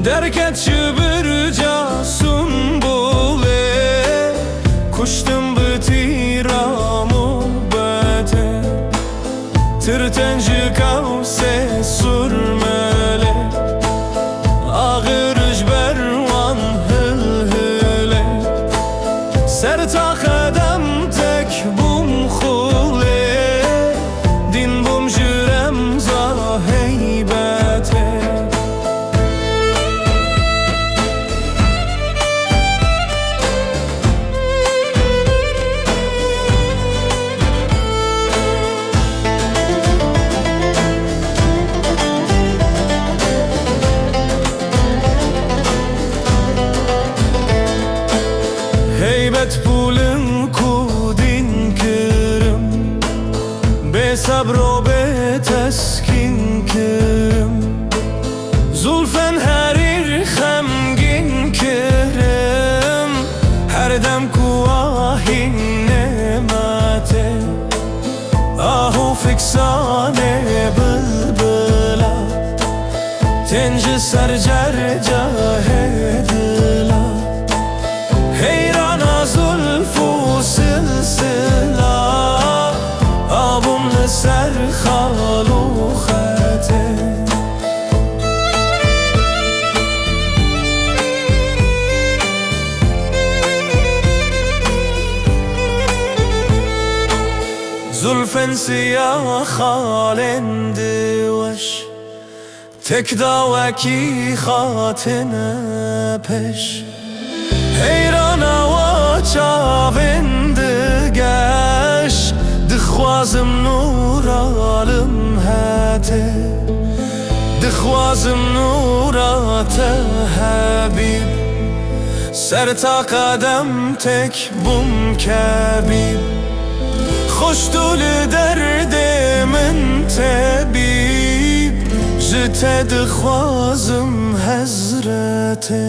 درکت چه برجا سنبوله کشتم به تیرام و بته ترتنج کوسه سرمله آغرج بروان هل هله سر تا خدم تک بوم خوله دین بوم جرم زا هیبته heybet pulun kudin kırım be sabro be teskin kırım zulfen herir xemgin kırım her dem kuahin nemate ahu fiksane bılbıla tenci sercer cahedila heyrana zulfu silsila abum leser khalu khate zulfen siyah khalendi wash tek davaki khatine pesh heyrana wa çavindi geş dixwazim nur alim hate dixwazim nur ate habib ser ta qadem tek bum kabib خوش دل درد من طبیب جته دخوازم حضرته